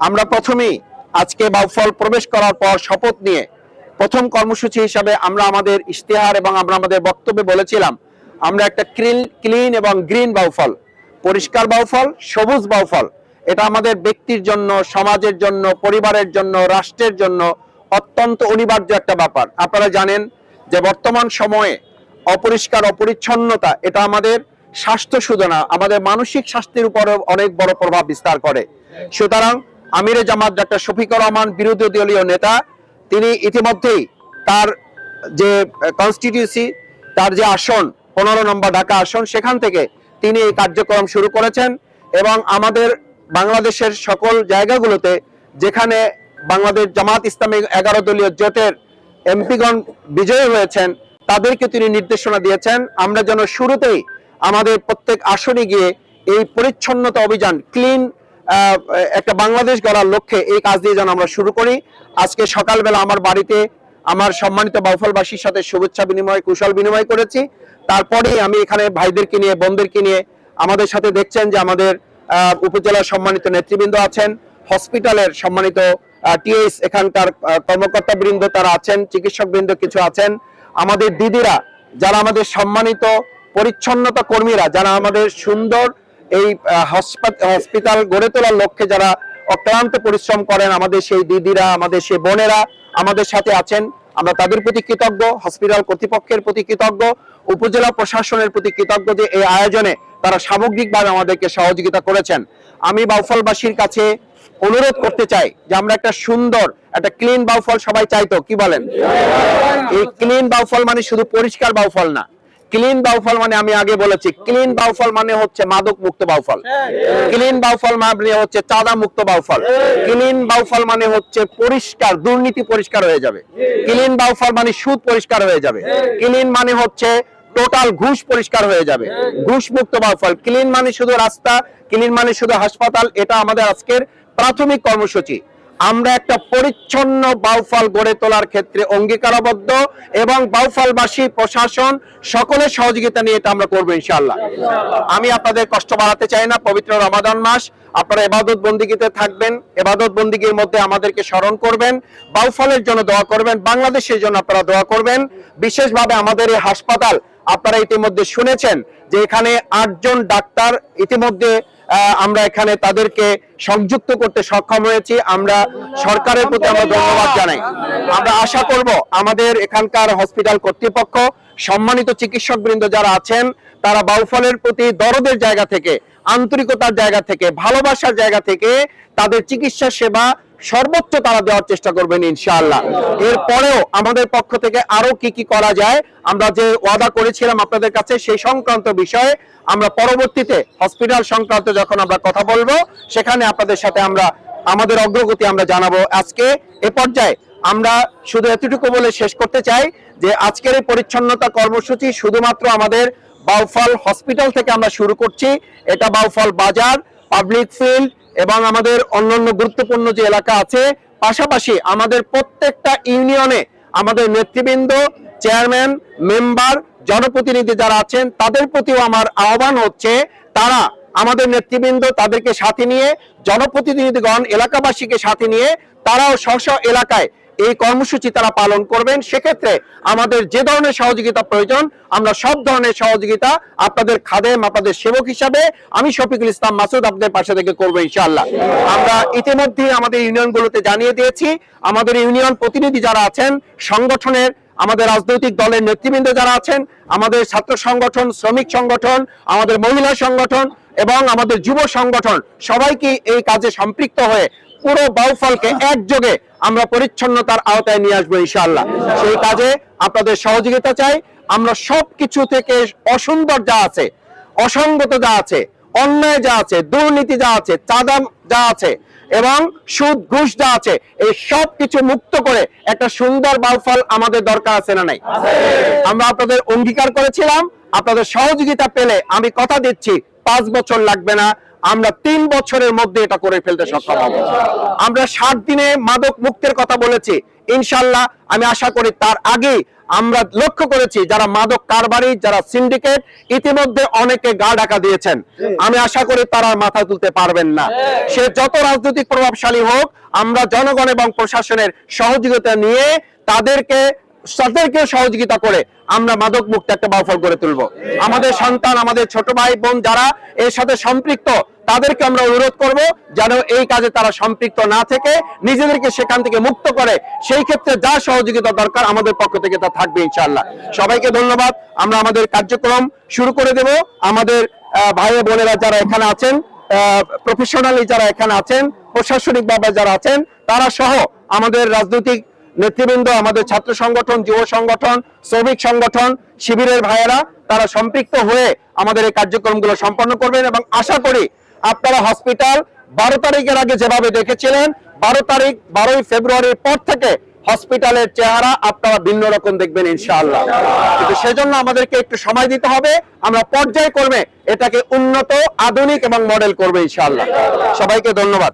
আমরা প্রথমেই আজকে বাউফল প্রবেশ করার পর শপথ নিয়ে প্রথম কর্মসূচি হিসাবে আমরা আমাদের ইশতেহার এবং আমরা আমাদের বক্তব্যে বলেছিলাম আমরা একটা ক্লিন এবং গ্রিন বাউফল, পরিষ্কার বাউফল, সবুজ বাউফল, এটা আমাদের ব্যক্তির জন্য, সমাজের জন্য, পরিবারের জন্য, রাষ্ট্রের জন্য অত্যন্ত অনিবার্য একটা ব্যাপার। আপনারা জানেন যে বর্তমান সময়ে অপরিষ্কার অপরিচ্ছন্নতা এটা আমাদের স্বাস্থ্য শুধু না, আমাদের মানসিক স্বাস্থ্যের উপরে অনেক বড় প্রভাব বিস্তার করে। সুতরাং আমিরে জামাত ডাক্তার শফিকুর রহমান বিরোধী দলীয় নেতা, তিনি ইতিমধ্যেই তার যে কনস্টিটিউয়েন্সি, তার যে আসন 15 নম্বর ঢাকা আসন, সেখান থেকে তিনি এই কার্যক্রম শুরু করেছেন এবং আমাদের বাংলাদেশের সকল জায়গাগুলোতে যেখানে বাংলাদেশ জামাত ইসলামী 11 দলীয় জোটের এমপিগণ বিজয়ী হয়েছেন তাদেরকে তিনি নির্দেশনা দিয়েছেন আমরা যেন শুরুতেই আমাদের প্রত্যেক আসনে গিয়ে এই পরিচ্ছন্নতা অভিযান, ক্লিন একটা বাংলাদেশ গড়ার লক্ষ্যে এই কাজ দিয়ে যেন আমরা শুরু করি। আজকে সকালবেলা আমার বাড়িতে আমার সম্মানিত বাউফলবাসীর সাথে শুভেচ্ছা বিনিময়, কুশল বিনিময় করেছি। তারপরে আমি এখানে ভাইদেরকে নিয়ে, বোনদেরকে নিয়ে, আমাদের সাথে দেখছেন যে আমাদের উপজেলার সম্মানিত নেতৃবৃন্দ আছেন, হসপিটালের সম্মানিত টিএস এখানকার কর্মকর্তা বৃন্দ তারা আছেন, চিকিৎসক বৃন্দ কিছু আছেন, আমাদের দিদিরা যারা আমাদের সম্মানিত পরিচ্ছন্নতা কর্মীরা, যারা আমাদের সুন্দর এই হসপিটাল গড়ে তোলার লক্ষ্যে যারা অক্লান্ত পরিশ্রম করেন, আমাদের সেই দিদিরা, আমাদের সেই বোনেরা আমাদের সাথে আছেন। আমরা তাদের প্রতি কৃতজ্ঞ, হসপিটাল কর্তৃপক্ষের প্রতি কৃতজ্ঞ, উপজেলা প্রশাসনের প্রতি কৃতজ্ঞ যে এই আয়োজনে তারা সামগ্রিকভাবে আমাদেরকে সহযোগিতা করেছেন। আমি বাউফলবাসীর কাছে অনুরোধ করতে চাই যে আমরা একটা সুন্দর, একটা ক্লিন বাউফল সবাই চাইতো, কি বলেন? এই ক্লিন বাউফল মানে শুধু পরিষ্কার বাউফল না, ক্লিন বাউফল মানে আমি আগে বলেছি, ক্লিন বাউফল মানে হচ্ছে মাদক মুক্ত বাউফল, ক্লিন বাউফল মানে হচ্ছে চাঁদা মুক্ত বাউফল, ক্লিন বাউফল মানে হচ্ছে পরিষ্কার, দুর্নীতি পরিষ্কার হয়ে যাবে, ক্লিন বাউফল মানে সুদ পরিষ্কার হয়ে যাবে, ক্লিন মানে হচ্ছে টোটাল ঘুষ পরিষ্কার হয়ে যাবে, ঘুষ মুক্ত বাউফল। ক্লিন মানে শুধু রাস্তা, ক্লিন মানে শুধু হাসপাতাল, এটা আমাদের আজকের প্রাথমিক কর্মসূচি। আমরা একটা পরিচ্ছন্ন বাউফল গড়ে তোলার ক্ষেত্রে অঙ্গীকারবদ্ধ এবং বাউফলবাসী, প্রশাসন সকলের সহযোগিতা নিয়ে এটা আমরা করবো ইনশাআল্লাহ। আমি আপনাদের কষ্ট বাড়াতে চাই না, পবিত্র রমাদান মাস, আপনারা ইবাদত বন্দিগিতে থাকবেন, ইবাদত বন্দিগির মধ্যে আমাদেরকে স্মরণ করবেন, বাউফলের জন্য দোয়া করবেন, বাংলাদেশের জন্য আপনারা দোয়া করবেন। বিশেষভাবে আমাদের এই হাসপাতাল, আপনারা ইতিমধ্যে শুনেছেন যে এখানে 8 জন ডাক্তার ইতিমধ্যে আমরা এখানে তাদেরকে সংযুক্ত করতে সক্ষম হয়েছি। আমরা সরকারের প্রতি আমরা ধন্যবাদ জানাই। আমরা আশা করব আমাদের এখানকার হসপিটাল কর্তৃপক্ষ, সম্মানিত চিকিৎসক বৃন্দ যারা আছেন, তারা বাউফলের প্রতি দরদের জায়গা থেকে, আন্তরিকতার জায়গা থেকে, ভালোবাসার জায়গা থেকে তাদের চিকিৎসা সেবা সর্বোচ্চ তারা দেওয়ার চেষ্টা করবেন ইনশাআল্লাহ। এরপরেও আমাদের পক্ষ থেকে আরো কি কি করা যায়, আমরা যে ওয়াদা করেছিলাম আপনাদের কাছে, সেই সংক্রান্ত বিষয়ে আমরা পরবর্তীতে হসপিটাল সংক্রান্ত যখন আমরা কথা বলবো সেখানে আপনাদের সাথে আমরা আমাদের অগ্রগতি আমরা জানাবো। আজকে এ পর্যায়ে আমরা শুধু এতটুকু বলে শেষ করতে চাই যে আজকের এই পরিচ্ছন্নতা কর্মসূচি শুধুমাত্র আমাদের বাউফল হসপিটাল থেকে আমরা শুরু করছি। এটা বাউফল বাজার, পাবলিক ফিল্ড এবং আমাদের অন্যান্য গুরুত্বপূর্ণ যে এলাকা আছে, পাশাপাশি আমাদের প্রত্যেকটা ইউনিয়নে আমাদের নেতৃবৃন্দ, চেয়ারম্যান, মেম্বার, জনপ্রতিনিধি যারা আছেন তাদের প্রতিও আমার আহ্বান হচ্ছে তারা আমাদের নেতৃবৃন্দ তাদেরকে সাথে নিয়ে, জনপ্রতিনিধিগণ এলাকাবাসীকে সাথে নিয়ে তারাও স্ব এলাকায় এই কর্মসূচি তারা পালন করবেন। সেক্ষেত্রে আমাদের যে ধরনের সহযোগিতা প্রয়োজন আমরা সব ধরনের সহযোগিতা আপনাদের খাদেম, আপনাদের সেবক হিসাবে আমি শফিকুল ইসলাম মাসুদ আপনাদের পাশে থেকে করবো ইনশাআল্লাহ। আমরা ইতিমধ্যে আমাদের ইউনিয়নগুলোতে জানিয়ে দিয়েছি, আমাদের ইউনিয়ন প্রতিনিধি যারা আছেন, সংগঠনের আমাদের রাজনৈতিক দলের নেতৃবৃন্দ যারা আছেন, আমাদের ছাত্র সংগঠন, শ্রমিক সংগঠন, আমাদের মহিলা সংগঠন এবং আমাদের যুব সংগঠন সবাইকে এই কাজে সম্পৃক্ত হয়ে পুরো বাউফলকে একযোগে আমরা পরিচ্ছন্নতার আওতায় নিয়ে আসবো ইনশাআল্লাহ। সেই কাজে আপনাদের সহযোগিতা চাই। আমরা সবকিছু থেকে অসুন্দর যা আছে, অসঙ্গত যা আছে, অন্যায় যা আছে, দুর্নীতি যা আছে, চাঁদা যা আছে এবং সুদ ঘুষ যা আছে, এই সব কিছু মুক্ত করে একটা সুন্দর বাউফল আমাদের দরকার আছে না নাই? আমরা আপনাদের অঙ্গীকার করেছিলাম, আপনাদের সহযোগিতা পেলে আমি কথা দিচ্ছি 5 বছর লাগবে না, আমরা 3 বছরের মধ্যে এটা করে ফেলতে সক্ষম হব। আমরা 60 দিনে মাদক মুক্তের কথা বলেছি, ইনশাআল্লাহ আমি আশা করি তার আগে আমরা লক্ষ্য করেছি যারা মাদক কারবারি, যারা সিন্ডিকেট, ইতিমধ্যে অনেকে গা ঢাকা দিয়েছেন। আমি আশা করি তারা মাথা তুলতে পারবেন না। সে যত রাজনৈতিক প্রভাবশালী হোক, আমরা জনগণ এবং প্রশাসনের সহযোগিতা নিয়ে তাদেরকে সহযোগিতা করে আমরা মাদক মুক্ত একটা বাউফল করে তুলব। আমাদের সন্তান, আমাদের ছোট ভাই বোন যারা এর সাথে সম্পৃক্ত, তাদেরকে আমরা অনুরোধ করব যেন এই কাজে তারা সম্পৃক্ত না থেকে নিজেদেরকে সেখান থেকে মুক্ত করে। সেই ক্ষেত্রে যা সহযোগিতা দরকার আমাদের পক্ষ থেকে তা থাকবে ইনশাআল্লাহ। সবাইকে ধন্যবাদ। আমরা আমাদের কার্যক্রম শুরু করে দেব। আমাদের ভাই বোনেরা যারা এখানে আছেন, প্রফেশনালি যারা এখানে আছেন, প্রশাসনিকভাবে যারা আছেন, তারা সহ আমাদের রাজনৈতিক নেতৃবৃন্দ, আমাদের ছাত্র সংগঠন, যুব সংগঠন, শ্রমিক সংগঠন, শিবিরের ভাইয়েরা, তারা সম্পৃক্ত হয়ে আমাদের এই কার্যক্রমগুলো সম্পন্ন করবেন। এবং আশা করি আপনারা হসপিটাল 12 তারিখের আগে যেভাবে দেখেছিলেন, 12 ফেব্রুয়ারির পর থেকে হসপিটালের চেহারা আপনারা ভিন্ন রকম দেখবেন ইনশাআল্লাহ। কিন্তু সেজন্য আমাদেরকে একটু সময় দিতে হবে। আমরা পর্যায়ক্রমে এটাকে উন্নত, আধুনিক এবং মডেল করবো ইনশাআল্লাহ। সবাইকে ধন্যবাদ।